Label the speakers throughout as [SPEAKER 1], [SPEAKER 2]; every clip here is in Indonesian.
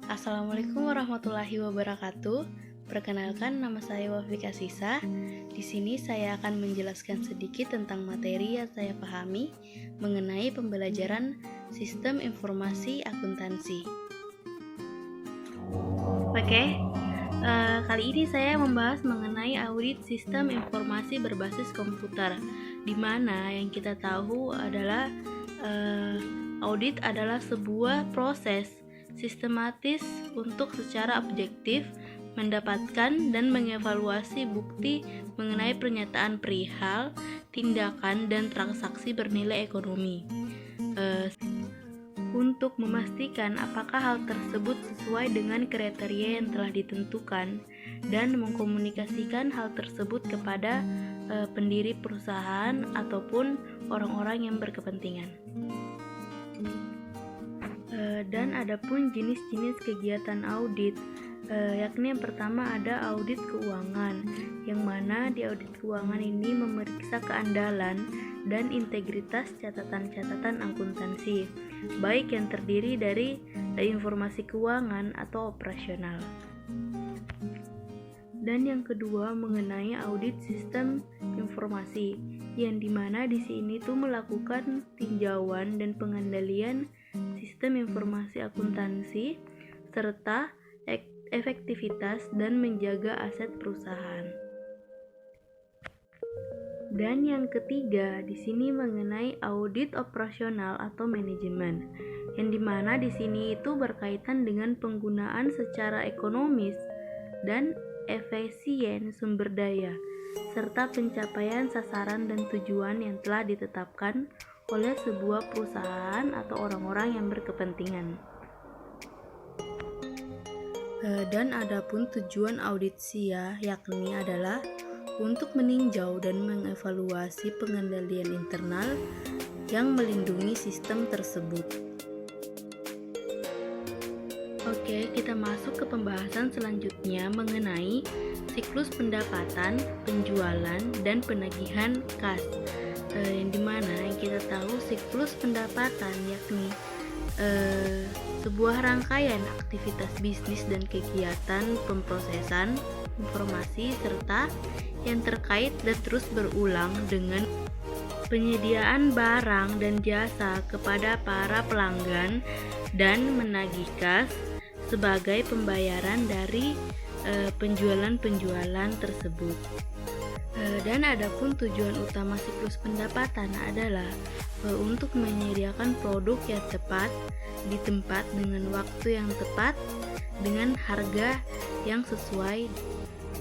[SPEAKER 1] Assalamualaikum warahmatullahi wabarakatuh. Perkenalkan, nama saya Wafika Sisa. Di sini saya akan menjelaskan sedikit tentang materi yang saya pahami mengenai pembelajaran sistem informasi akuntansi. Kali ini saya membahas mengenai audit sistem informasi berbasis komputer, di mana yang kita tahu adalah audit adalah sebuah proses sistematis untuk secara objektif mendapatkan dan mengevaluasi bukti mengenai pernyataan perihal, tindakan, dan transaksi bernilai ekonomi untuk memastikan apakah hal tersebut sesuai dengan kriteria yang telah ditentukan dan mengkomunikasikan hal tersebut kepada pendiri perusahaan ataupun orang-orang yang berkepentingan. Dan adapun jenis-jenis kegiatan audit, yakni yang pertama ada audit keuangan, yang mana di audit keuangan ini memeriksa keandalan dan integritas catatan-catatan akuntansi, baik yang terdiri dari informasi keuangan atau operasional. Dan yang kedua mengenai audit sistem informasi, yang dimana di sini tuh melakukan tinjauan dan pengendalian sistem informasi akuntansi serta efektivitas dan menjaga aset perusahaan. Dan yang ketiga di sini mengenai audit operasional atau manajemen, yang dimana di sini itu berkaitan dengan penggunaan secara ekonomis dan efisien sumber daya serta pencapaian sasaran dan tujuan yang telah ditetapkan oleh sebuah perusahaan atau orang-orang yang berkepentingan. Dan adapun tujuan audit SIA yakni adalah untuk meninjau dan mengevaluasi pengendalian internal yang melindungi sistem tersebut. Oke, kita masuk ke pembahasan selanjutnya mengenai siklus pendapatan, penjualan, dan penagihan kas. Yang dimana yang kita tahu siklus pendapatan yakni sebuah rangkaian aktivitas bisnis dan kegiatan pemrosesan informasi serta yang terkait dan terus berulang dengan penyediaan barang dan jasa kepada para pelanggan dan menagih kas sebagai pembayaran dari penjualan-penjualan tersebut. Dan adapun tujuan utama siklus pendapatan adalah untuk menyediakan produk yang tepat di tempat dengan waktu yang tepat dengan harga yang sesuai.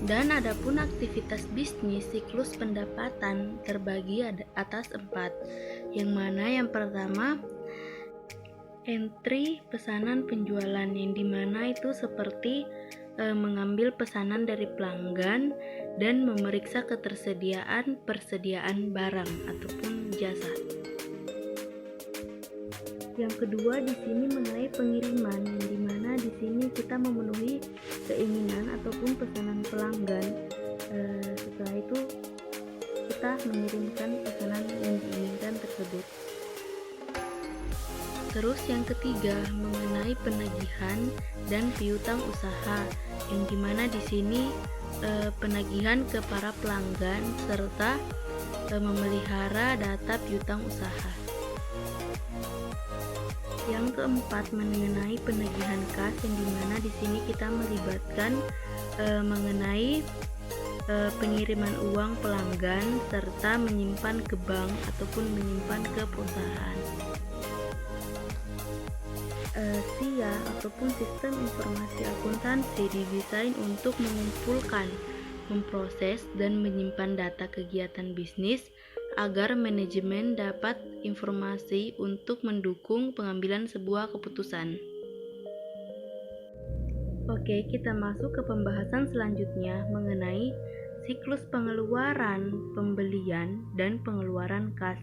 [SPEAKER 1] Dan adapun aktivitas bisnis siklus pendapatan terbagi atas 4, yang mana yang pertama entry pesanan penjualan, yang dimana itu seperti mengambil pesanan dari pelanggan dan memeriksa persediaan barang ataupun jasa. Yang kedua di sini mengenai pengiriman, yang dimana di sini kita memenuhi keinginan ataupun pesanan pelanggan. Setelah itu kita mengirimkan pesanan yang diinginkan tersebut. Terus yang ketiga mengenai penagihan dan piutang usaha, yang dimana di sini penagihan ke para pelanggan serta memelihara data piutang usaha. Yang keempat mengenai penagihan kas, yang dimana di sini kita melibatkan mengenai pengiriman uang pelanggan serta menyimpan ke bank ataupun menyimpan ke perusahaan. SIA ataupun sistem informasi akuntansi didesain untuk mengumpulkan, memproses, dan menyimpan data kegiatan bisnis agar manajemen dapat informasi untuk mendukung pengambilan sebuah keputusan. Oke, kita masuk ke pembahasan selanjutnya mengenai siklus pengeluaran, pembelian, dan pengeluaran kas,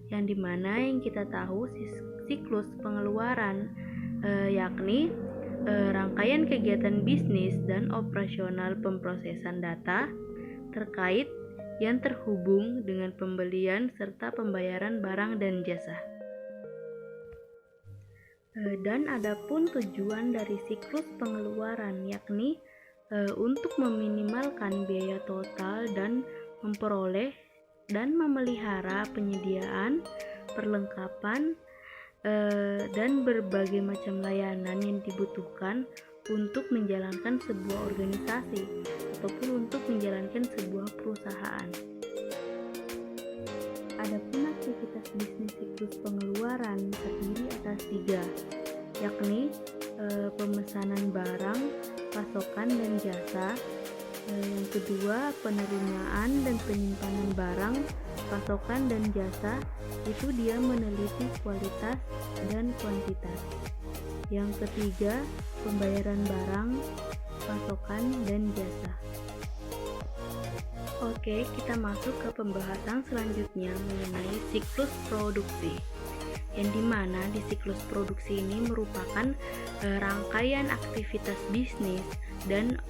[SPEAKER 1] yang dimana yang kita tahu siklus pengeluaran yakni rangkaian kegiatan bisnis dan operasional pemrosesan data terkait yang terhubung dengan pembelian serta pembayaran barang dan jasa. Dan adapun tujuan dari siklus pengeluaran yakni untuk meminimalkan biaya total dan memperoleh dan memelihara penyediaan, perlengkapan, dan berbagai macam layanan yang dibutuhkan untuk menjalankan sebuah organisasi ataupun untuk menjalankan sebuah perusahaan. Adapun aktivitas bisnis siklus pengeluaran terdiri atas 3, yakni pemesanan barang, pasokan dan jasa. Yang kedua, penerimaan dan penyimpanan barang, pasokan dan jasa, itu dia meneliti kualitas dan kuantitas. Yang ketiga, pembayaran barang, pasokan dan jasa. Oke, kita masuk ke pembahasan selanjutnya mengenai siklus produksi. Yang dimana di siklus produksi ini merupakan rangkaian aktivitas bisnis dan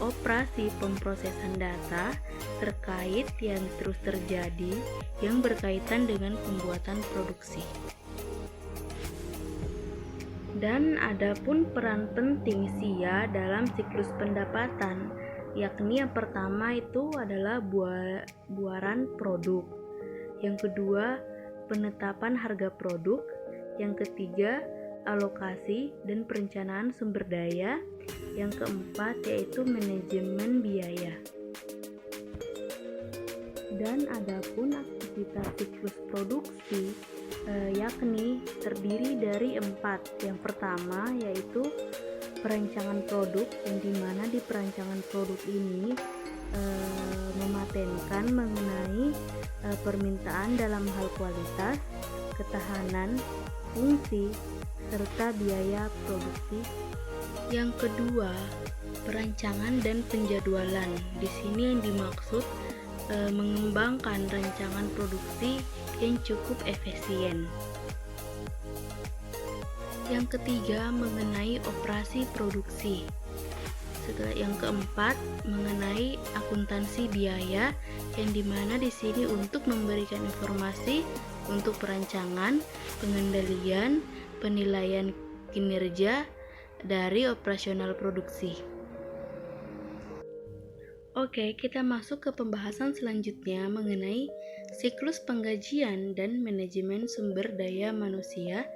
[SPEAKER 1] operasi pemrosesan data terkait yang terus terjadi yang berkaitan dengan pembuatan produksi. Dan adapun peran penting SIA dalam siklus pendapatan, yakni yang pertama itu adalah buaran produk, yang kedua penetapan harga produk, yang ketiga alokasi dan perencanaan sumber daya, yang keempat yaitu manajemen biaya. Dan adapun aktivitas siklus produksi yakni terdiri dari 4. Yang pertama yaitu perancangan produk, yang dimana di perancangan produk ini mematenkan mengenai permintaan dalam hal kualitas, ketahanan, fungsi, serta biaya produksi. Yang kedua, perancangan dan penjadwalan. Di sini yang dimaksud mengembangkan rancangan produksi yang cukup efisien. Yang ketiga, mengenai operasi produksi. Setelah yang keempat, mengenai akuntansi biaya, yang dimana di sini untuk memberikan informasi untuk perancangan, pengendalian, penilaian kinerja dari operasional produksi. Oke, kita masuk ke pembahasan selanjutnya mengenai siklus penggajian dan manajemen sumber daya manusia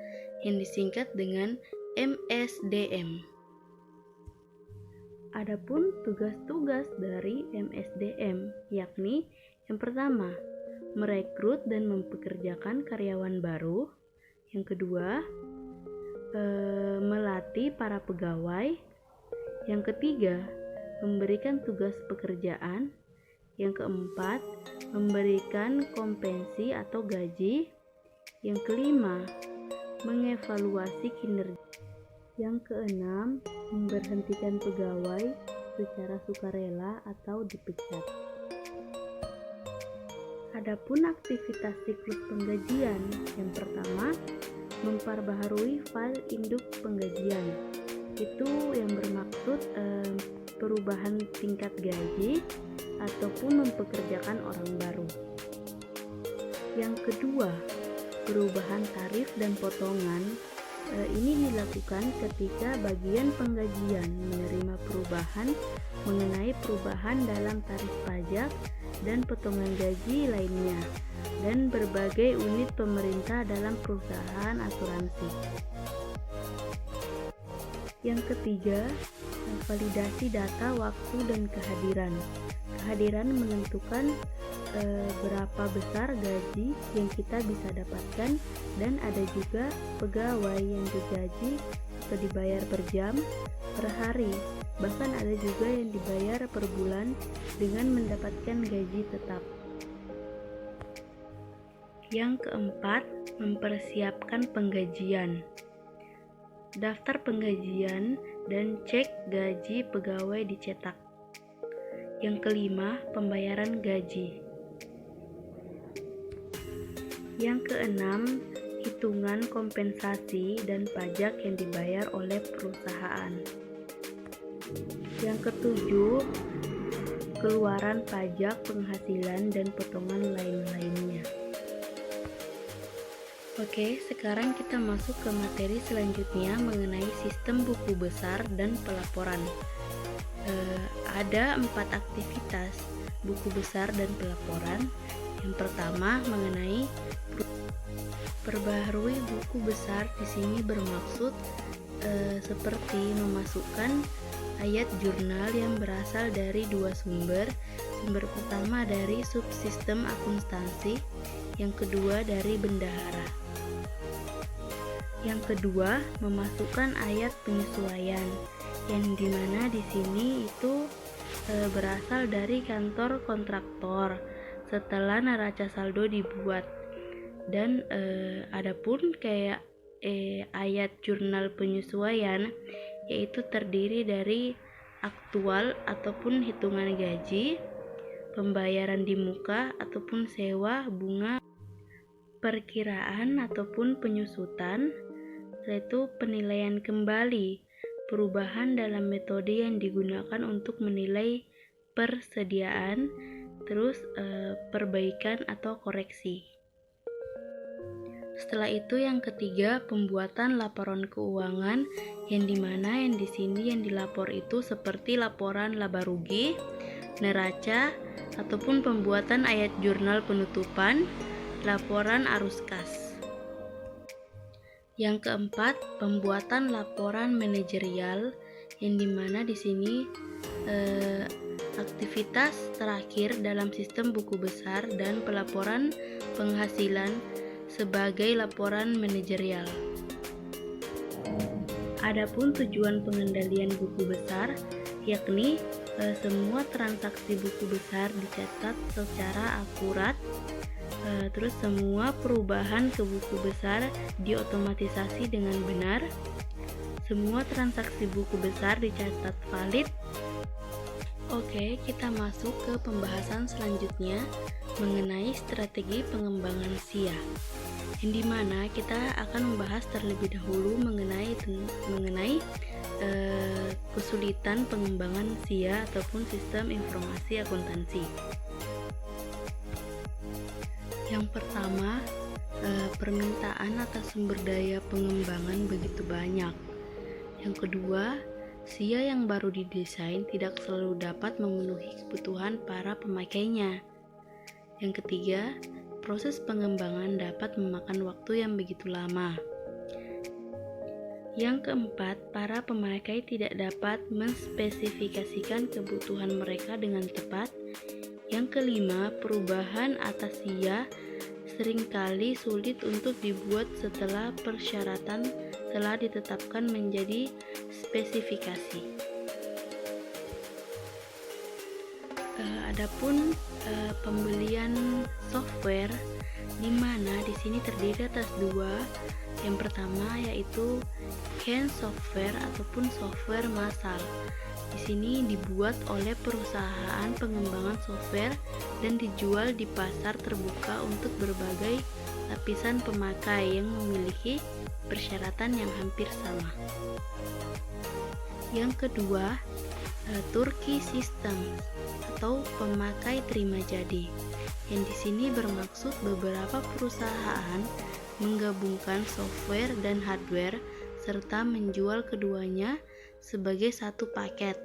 [SPEAKER 1] yang disingkat dengan MSDM. Adapun tugas-tugas dari MSDM yakni yang pertama, merekrut dan mempekerjakan karyawan baru. Yang kedua, melatih para pegawai. Yang ketiga, memberikan tugas pekerjaan. Yang keempat, memberikan kompensi atau gaji. Yang kelima, mengevaluasi kinerja. Yang keenam, memberhentikan pegawai secara sukarela atau dipecat. Adapun aktivitas siklus penggajian, yang pertama, memperbaharui file induk penggajian. Itu yang bermaksud perubahan tingkat gaji ataupun mempekerjakan orang baru. Yang kedua, perubahan tarif dan potongan. Ini dilakukan ketika bagian penggajian menerima perubahan mengenai perubahan dalam tarif pajak dan potongan gaji lainnya, dan berbagai unit pemerintah dalam perusahaan asuransi. Yang ketiga, validasi data waktu dan kehadiran. Kehadiran menentukan berapa besar gaji yang kita bisa dapatkan, dan ada juga pegawai yang digaji atau dibayar per jam, per hari, bahkan ada juga yang dibayar per bulan dengan mendapatkan gaji tetap. Yang keempat, mempersiapkan penggajian. Daftar penggajian dan cek gaji pegawai dicetak. Yang kelima, pembayaran gaji. Yang keenam, hitungan kompensasi dan pajak yang dibayar oleh perusahaan. Yang ketujuh, keluaran pajak, penghasilan, dan potongan lain-lainnya. Oke, sekarang kita masuk ke materi selanjutnya mengenai sistem buku besar dan pelaporan. Ada 4 aktivitas buku besar dan pelaporan. Yang pertama mengenai perbaharui buku besar. Di sini bermaksud seperti memasukkan ayat jurnal yang berasal dari 2 sumber. Sumber pertama dari subsistem akuntansi, yang kedua dari bendahara. Yang kedua, memasukkan ayat penyesuaian, yang dimana di sini itu berasal dari kantor kontraktor setelah neraca saldo dibuat. Dan adapun kayak ayat jurnal penyesuaian, yaitu terdiri dari aktual ataupun hitungan gaji, pembayaran di muka ataupun sewa, bunga, perkiraan ataupun penyusutan, yaitu penilaian kembali, perubahan dalam metode yang digunakan untuk menilai persediaan, terus perbaikan atau koreksi. Setelah itu yang ketiga, pembuatan laporan keuangan, yang dimana yang di sini yang dilapor itu seperti laporan laba rugi, neraca, ataupun pembuatan ayat jurnal penutupan, laporan arus kas. Yang keempat, pembuatan laporan manajerial, yang dimana di sini aktivitas terakhir dalam sistem buku besar dan pelaporan penghasilan sebagai laporan manajerial. Adapun tujuan pengendalian buku besar, yakni semua transaksi buku besar dicatat secara akurat. Terus semua perubahan ke buku besar diotomatisasi dengan benar. Semua transaksi buku besar dicatat valid. Oke, kita masuk ke pembahasan selanjutnya mengenai strategi pengembangan SIA, yang dimana kita akan membahas terlebih dahulu mengenai kesulitan pengembangan SIA ataupun sistem informasi akuntansi. Yang pertama, permintaan atas sumber daya pengembangan begitu banyak. Yang kedua, SIA yang baru didesain tidak selalu dapat memenuhi kebutuhan para pemakainya. Yang ketiga, proses pengembangan dapat memakan waktu yang begitu lama. Yang keempat, para pemakai tidak dapat menspesifikasikan kebutuhan mereka dengan tepat. Yang kelima, perubahan atas SIA seringkali sulit untuk dibuat setelah persyaratan telah ditetapkan menjadi spesifikasi. Adapun pembelian software, di mana di sini terdiri atas 2. Yang pertama yaitu CAN software ataupun software massal. Di sini dibuat oleh perusahaan pengembangan software dan dijual di pasar terbuka untuk berbagai lapisan pemakai yang memiliki persyaratan yang hampir sama. Yang kedua, Turkey System atau pemakai terima jadi, yang di sini bermaksud beberapa perusahaan menggabungkan software dan hardware serta menjual keduanya sebagai satu paket.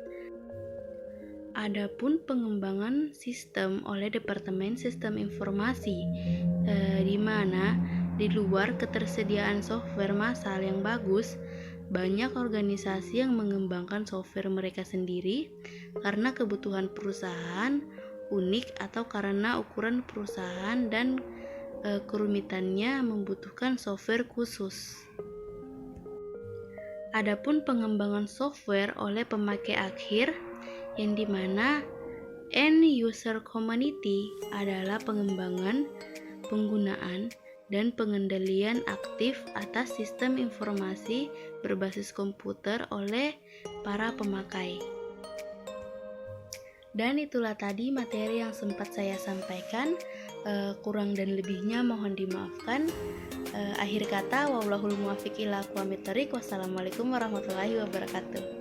[SPEAKER 1] Adapun pengembangan sistem oleh Departemen Sistem Informasi, di mana di luar ketersediaan software massal yang bagus, banyak organisasi yang mengembangkan software mereka sendiri karena kebutuhan perusahaan unik atau karena ukuran perusahaan dan kerumitannya membutuhkan software khusus. Adapun pengembangan software oleh pemakai akhir, yang dimana end user community adalah pengembangan, penggunaan, dan pengendalian aktif atas sistem informasi berbasis komputer oleh para pemakai. Dan itulah tadi materi yang sempat saya sampaikan. Kurang dan lebihnya mohon dimaafkan. Akhir kata, wallahul muwaffiq ila aqwamit thoriq. Wassalamualaikum warahmatullahi wabarakatuh.